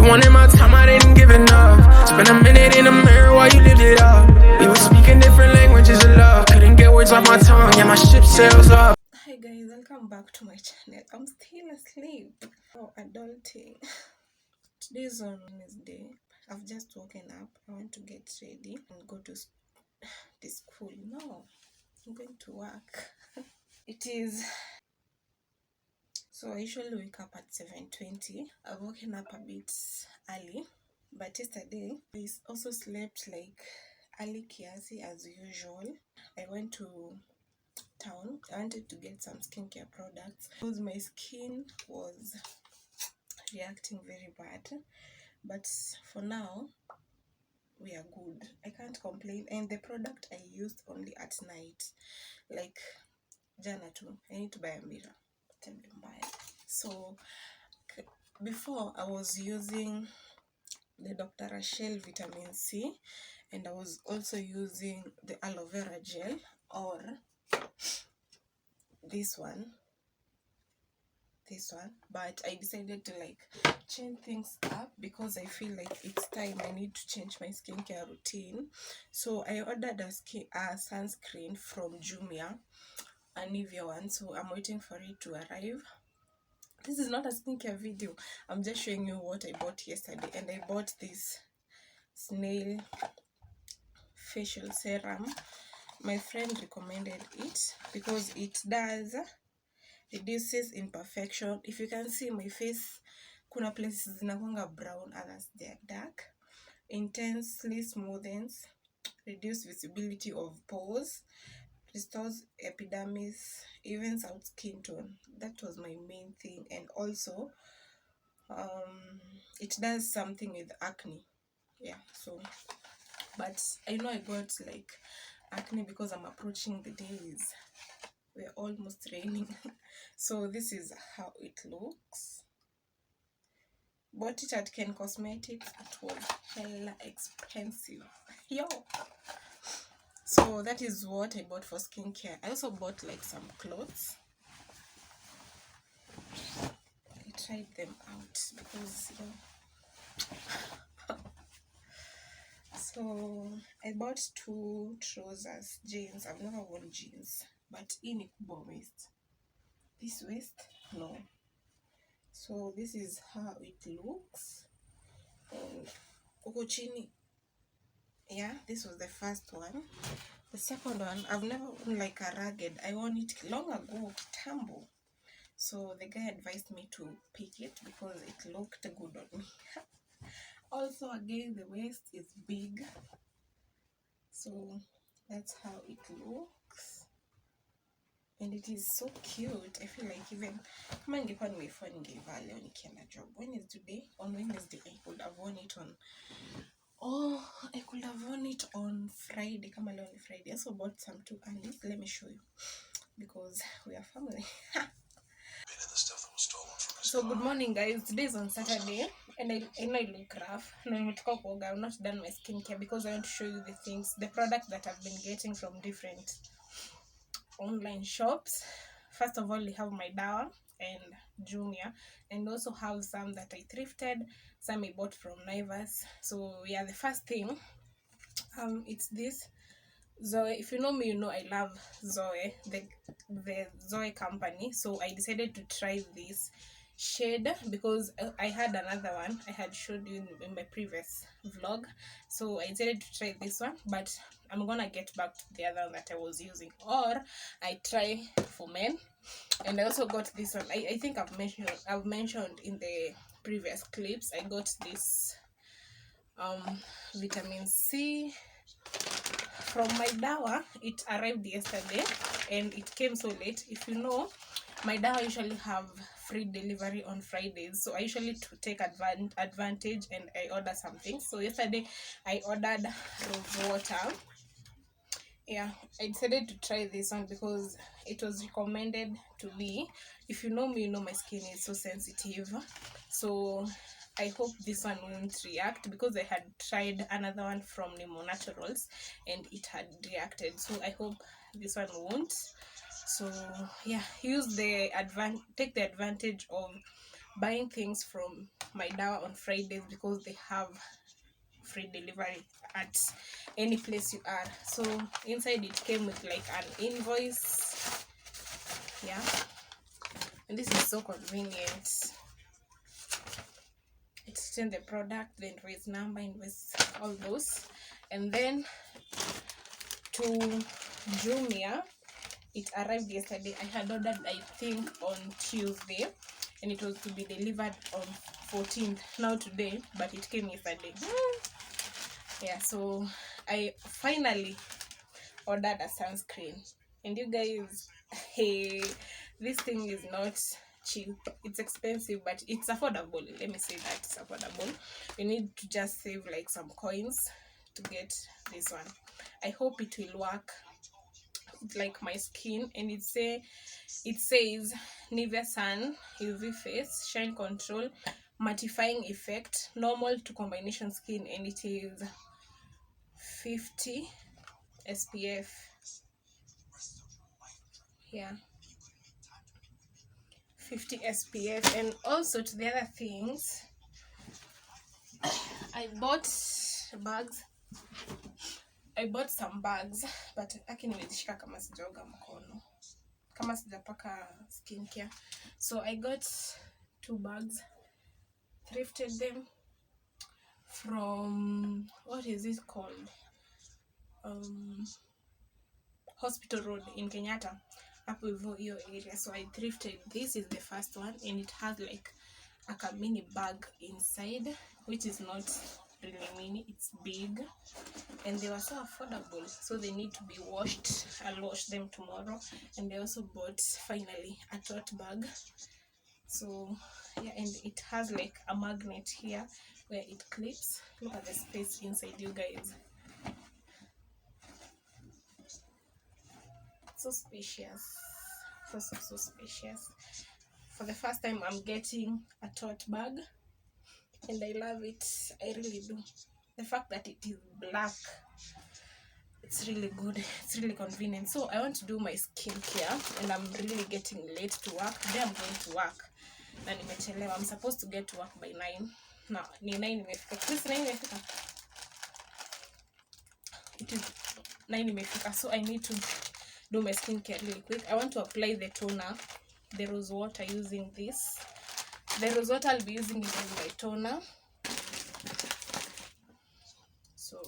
wanted my time, I didn't give enough. Spent a minute in the mirror while you lived it up. We were speaking different languages of love. Couldn't get words off my tongue, yeah, my ship sails up. Hi guys, welcome back to my channel. I'm still asleep. Oh, adulting. Today's on Wednesday. I've just woken up. I want to get ready and go to school. No, I'm going to work. It is. So I usually wake up at 7:20. I've woken up a bit early, but yesterday I also slept like early kiasi as usual. I went to town. I wanted to get some skincare products because my skin was reacting very bad, but for now we are good. I can't complain. And the product I used only at night, like jana too. I need to buy a mirror. So before I was using the Dr. Rachel vitamin C, and I was also using the aloe vera gel, or this one, but I decided to like change things up because I feel like it's time I need to change my skincare routine. So I ordered a sunscreen from Jumia, a Nivea one, so I'm waiting for it to arrive. This is not a skincare video, I'm just showing you what I bought yesterday. And I bought this snail facial serum. My friend recommended it because it does reduces imperfection. If you can see my face, kuna places zinakwanga brown, others they are dark. Intensely smoothens, reduce visibility of pores, restores epidermis, evens out skin tone. That was my main thing. And also it does something with acne. Yeah, so but I know I got like acne because I'm approaching the days. We're almost raining. So this is how it looks. Bought it at Ken Cosmetics. It was hella expensive. Yo. So that is what I bought for skincare. I also bought like some clothes. I tried them out because so I bought 2 trousers, jeans. I've never worn jeans, but in a waist. This waist, no. So this is how it looks. And Okochini, yeah, this was the first one. The second one, I've never worn like a ragged. I won it long ago, kitambo. So the guy advised me to pick it because it looked good on me. Also, again, the waist is big. So that's how it looks. And it is so cute. I feel like even kama ningekuwa nimefua ningevaa leo nikienda job. When is today? On Wednesday I could have worn it on. Oh, I could have worn it on Friday. Kama leo ni Friday. I also bought some too, and let me show you because we are family. So good morning guys. Today is on Saturday and I know I look rough. No, I'm not done my skincare because I want to show you the things, the products that I've been getting from different online shops. First of all, we have my Dawa and Jumia, and also have some that I thrifted, some I bought from Naivas. So yeah, the first thing, it's this Zoe. If you know me, you know I love Zoe, the Zoe company. So I decided to try this shade because I had another one I had showed you in my previous vlog. So I decided to try this one, but I'm gonna get back to the other one that I was using, or I try for men. And I also got this one. I think I've mentioned in the previous clips. I got this vitamin C from my Dawa. It arrived yesterday and it came so late. If you know, my Dawa usually have free delivery on Fridays, so I usually take advantage and I order something. So yesterday I ordered rose water. Yeah, I decided to try this one because it was recommended to me. If you know me, you know my skin is so sensitive, so I hope this one won't react because I had tried another one from Nemo Naturals and it had reacted. So I hope this one won't. So yeah, take the advantage of buying things from my dawa on Fridays because they have free delivery at any place you are. So inside it came with like an invoice, yeah, and this is so convenient. It's written the product, the invoice number, invoice, all those. And then to Jumia, it arrived yesterday. I had ordered, I think, on Tuesday, and it was to be delivered on 14th, now today, but it came yesterday. Yeah, so I finally ordered a sunscreen, and you guys, hey, this thing is not cheap. It's expensive, but it's affordable. Let me say that it's affordable. You need to just save like some coins to get this one. I hope it will work like my skin. And it says Nivea Sun UV Face Shine Control Mattifying Effect, normal to combination skin, and it is 50 SPF. Yeah, 50 SPF. And also to the other things, I bought some bags, but aki nimezishika kama sijaoga mkono, kama sijapaka skincare. So I got 2 bags, thrifted them from, what is it called, Hospital Road in Kenyatta, hapo hivyo hiyo area. So I thrifted. This is the first one, and it has like a mini bag inside, which is not really mini, it's big, and they were so affordable, so they need to be washed. I'll wash them tomorrow. And I also bought finally a tote bag. So yeah, and it has like a magnet here where it clips. Look at the space inside, you guys. So spacious, so spacious. For the first time I'm getting a tote bag, and I love it. I really do. The fact that it is black, it's really good, it's really convenient. So I want to do my skincare, and I'm really getting late to work. Today I'm going to work na nimechelewa. I'm supposed to get to work by 9. Now ni 9 imefika. This 9 imefika. It is 9 imefika. So I need to do my skincare really quick. I want to apply the toner, the rose water, using this. The rose water, I'll be using it as my toner. So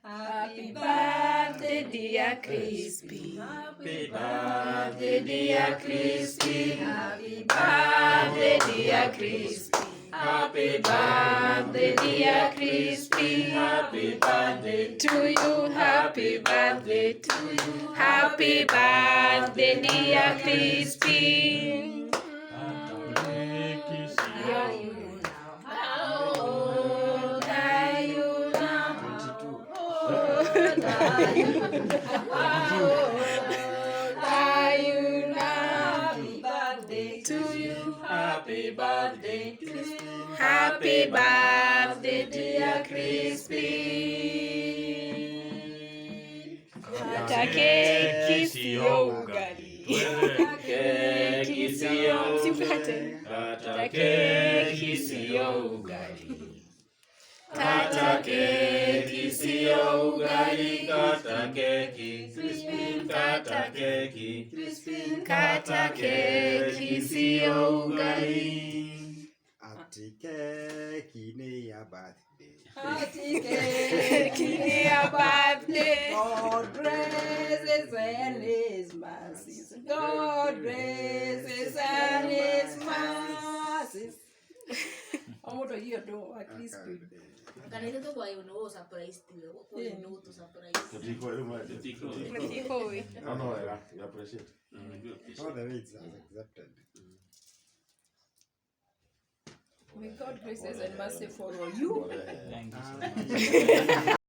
happy birthday, dear Crispy. Happy birthday, dear Crispy. Happy birthday, dear Crispy. Happy birthday, dear Crispy. Happy birthday to you. Happy birthday to you. Happy birthday, dear Crispy. How old are you now? How old are you? How old are you now? Happy birthday to you. Happy birthday to you. Happy birthday, dear Crispy. Kata keki sio ugali. Keki sio ugali. Kata keki sio ugali. Kata keki sio ugali. Kata keki Crispin. Kata keki Crispin. Kata keki sio ugali. Ati keki ni ya birthday. Ati keki ni ya birthday. God blesses and his mercies. God blesses and his mercies. Omoto hiyo ndo wa Crispin. Kanisa to kwa no surprise tiwe kwa no to surprise. Tiko ile mwa tiko. Tiko. No, you appreciate. All the way it's accepted. May God grace and mercy follow you. Thank you.